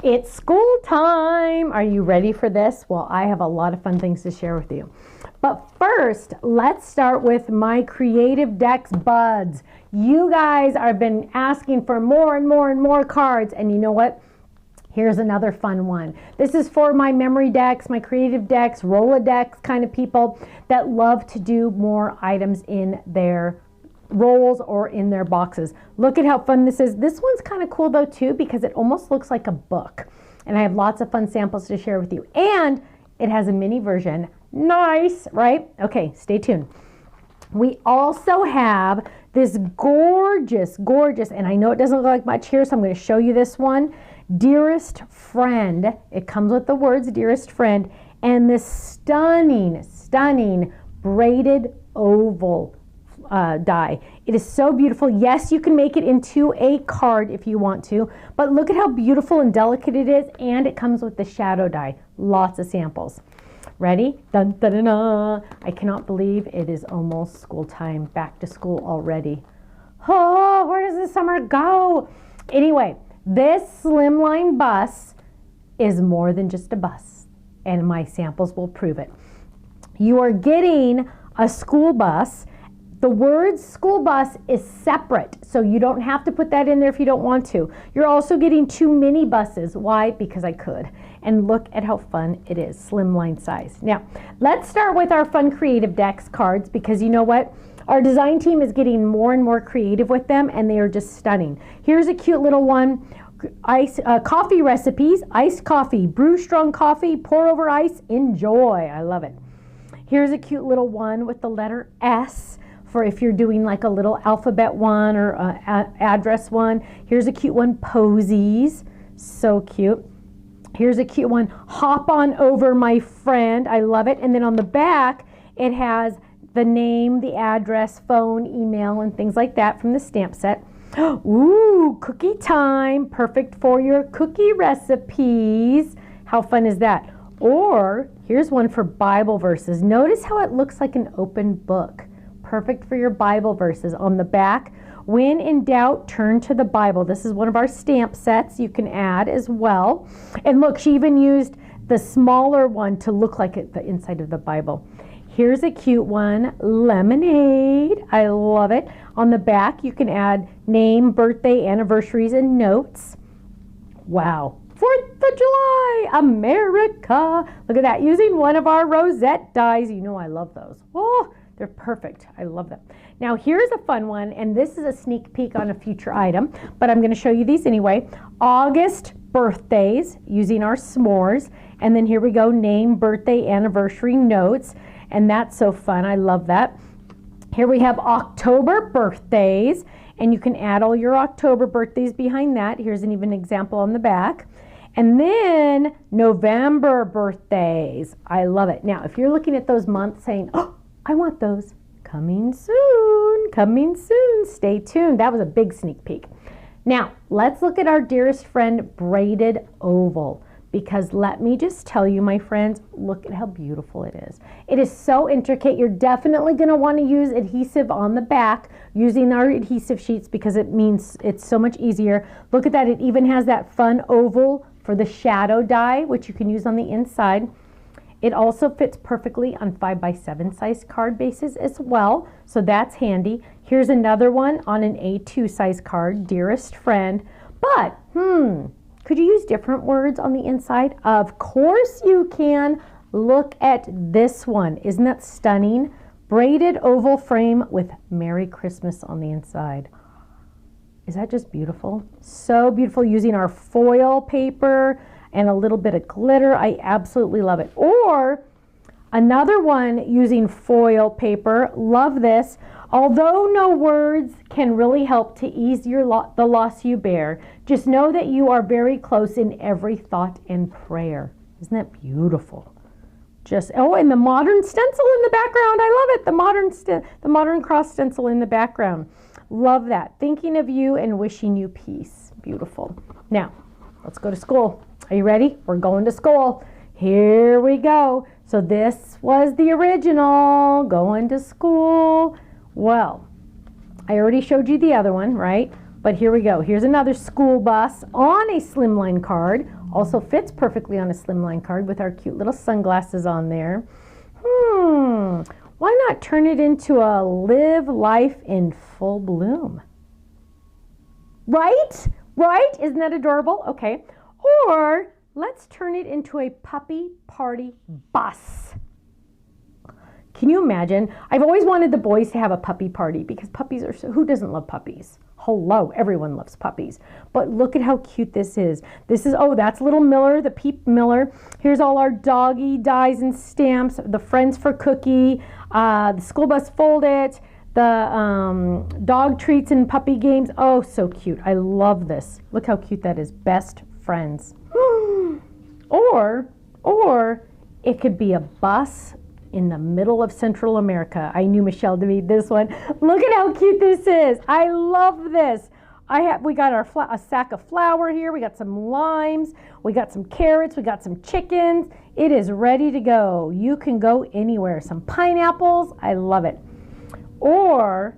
It's school time. Are you ready for this? Well, I have a lot of fun things to share with you. But first, let's start with my CreativeDex buds. You guys have been asking for more and more and more cards, and you know what? Here's another fun one. This is for my memory decks, my CreativeDex, Rolodex kind of people that love to do more items in their rolls or in their boxes. Look at how fun this is. This one's kind of cool though too, because it almost looks like a book. And I have lots of fun samples to share with you. And it has a mini version. Nice, right? Okay, stay tuned. We also have this gorgeous, and I know it doesn't look like much here, so I'm going to show you this one. Dearest Friend. It comes with the words Dearest Friend, and this stunning braided oval die. It is so beautiful. Yes, you can make it into a card if you want to, but look at how beautiful and delicate it is, and it comes with the shadow die. Lots of samples. Ready? Dun, dun, dun, dun. I cannot believe it is almost school time. Back to school already. Oh, where does the summer go? Anyway, this Slimline bus is more than just a bus, and my samples will prove it. You are getting a school bus. The word school bus is separate, so you don't have to put that in there if you don't want to. You're also getting 2 mini buses. Why? Because I could. And look at how fun it is, slimline size. Now, let's start with our fun CreativeDex cards, because you know what? Our design team is getting more and more creative with them, and they are just stunning. Here's a cute little one. Coffee recipes, iced coffee, brew strong coffee, pour over ice, enjoy. I love it. Here's a cute little one with the letter S for if you're doing like a little alphabet one or address one. Here's a cute one, posies, so cute. Here's a cute one, hop on over my friend, I love it. And then on the back, it has the name, the address, phone, email, and things like that from the stamp set. Ooh, cookie time, perfect for your cookie recipes. How fun is that? Or here's one for Bible verses. Notice how it looks like an open book. Perfect for your Bible verses. On the back, when in doubt, turn to the Bible. This is one of our stamp sets you can add as well. And look, she even used the smaller one to look like the inside of the Bible. Here's a cute one, lemonade. I love it. On the back, you can add name, birthday, anniversaries, and notes. Wow. 4th of July, America. Look at that, using one of our rosette dies. You know I love those. Oh, they're perfect. I love them. Now here's a fun one, and this is a sneak peek on a future item, but I'm going to show you these anyway. August birthdays, using our s'mores. And then here we go, name, birthday, anniversary, notes. And that's so fun. I love that. Here we have October birthdays, and you can add all your October birthdays behind that. Here's an even example on the back. And then November birthdays. I love it. Now, if you're looking at those months saying, oh, I want those, coming soon, coming soon. Stay tuned. That was a big sneak peek. Now, let's look at our Dearest Friend braided oval. Because let me just tell you, my friends, look at how beautiful it is. It is so intricate. You're definitely going to want to use adhesive on the back using our adhesive sheets, because it means it's so much easier. Look at that. It even has that fun oval for the shadow die, which you can use on the inside. It also fits perfectly on 5x7 size card bases as well, so that's handy. Here's another one on an A2 size card, Dearest Friend. But, could you use different words on the inside? Of course you can. Look at this one. Isn't that stunning? Braided oval frame with Merry Christmas on the inside. Is that just beautiful? So beautiful, using our foil paper and a little bit of glitter. I absolutely love it. Or another one using foil paper. Love this. Although no words can really help to ease the loss you bear, just know that you are very close in every thought and prayer. Isn't that beautiful? And the modern stencil in the background. I love it. The modern cross stencil in the background. Love that. Thinking of you and wishing you peace. Beautiful. Now, let's go to school. Are you ready? We're going to school. Here we go. So this was the original, going to school. Well, I already showed you the other one, right? But here we go. Here's another school bus on a slimline card. Also fits perfectly on a slimline card with our cute little sunglasses on there. Why not turn it into a live life in full bloom? Right? Right? Isn't that adorable? Okay. Or let's turn it into a puppy party bus. Can you imagine? I've always wanted the boys to have a puppy party because puppies are so, who doesn't love puppies? Hello, everyone loves puppies. But look at how cute this is. This is, oh, that's little Miller, the Peep Miller. Here's all our doggy dies and stamps, the Friends for Cookie, the School Bus Fold-it, the dog treats and puppy games. Oh, so cute. I love this. Look how cute that is. Best friends. Or it could be a bus in the middle of Central America. I knew Michelle to need this one. Look at how cute this is. I love this. We got a sack of flour here. We got some limes. We got some carrots. We got some chickens. It is ready to go. You can go anywhere. Some pineapples. I love it. Or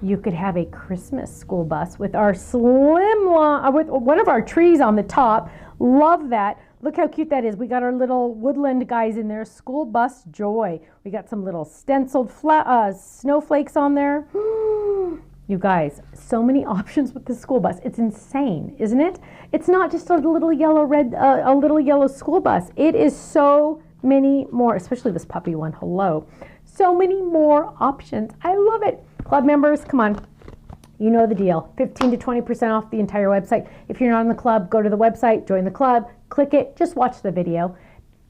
you could have a Christmas school bus with our slimline, with one of our trees on the top. Love that. Look how cute that is. We got our little woodland guys in there. School bus joy. We got some little stenciled snowflakes on there. You guys, so many options with the school bus. It's insane, isn't it? It's not just a little yellow school bus. It is so many more, especially this puppy one. Hello. So many more options. I love it. Club members, come on. You know the deal. 15 to 20% off the entire website. If you're not in the club, go to the website, join the club, click it, just watch the video.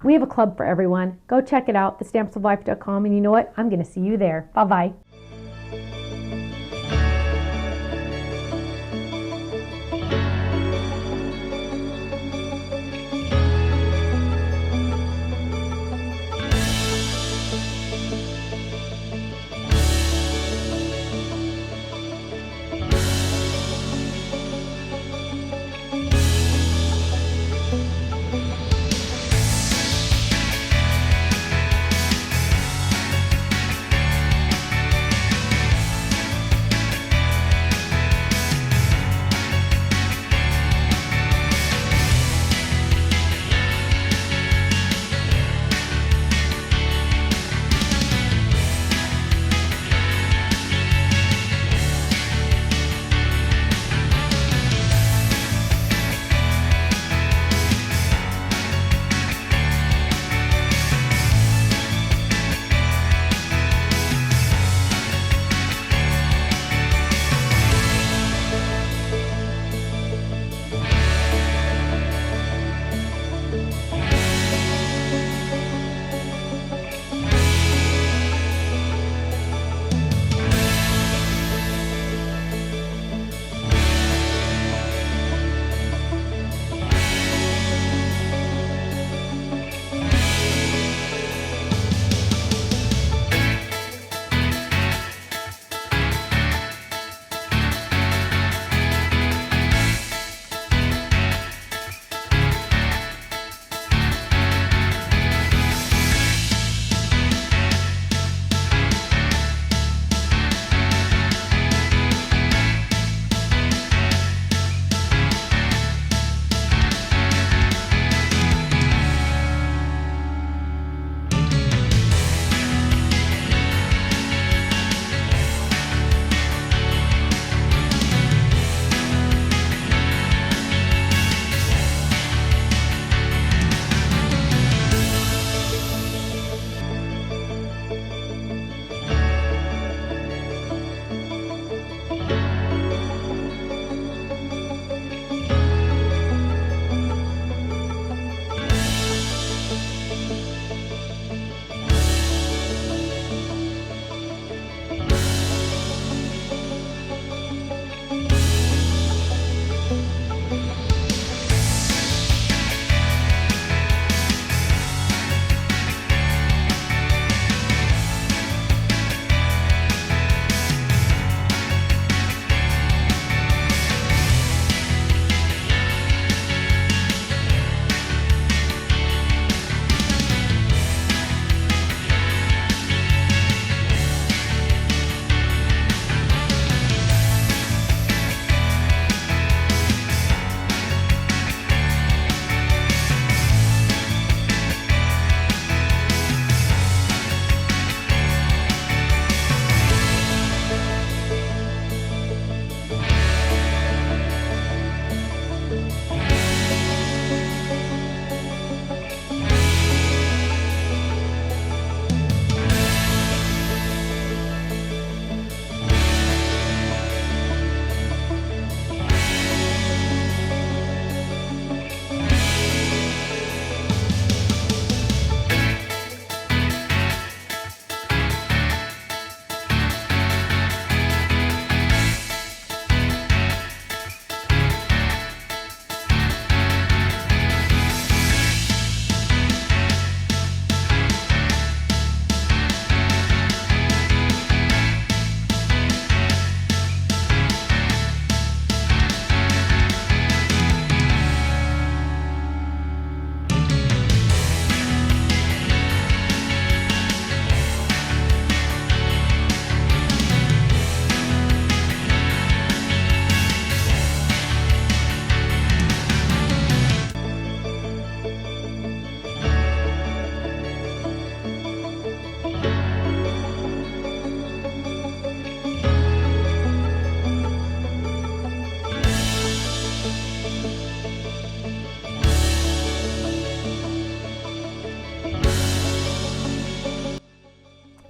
We have a club for everyone. Go check it out, thestampsoflife.com, and you know what? I'm going to see you there. Bye-bye.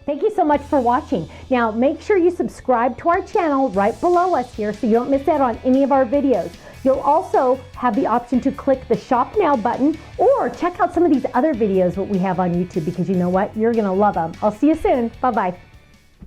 Thank you so much for watching. Now make sure you subscribe to our channel right below us here so you don't miss out on any of our videos. You'll also have the option to click the Shop Now button or check out some of these other videos that we have on YouTube, because you know what? You're gonna love them. I'll see you soon. Bye-bye.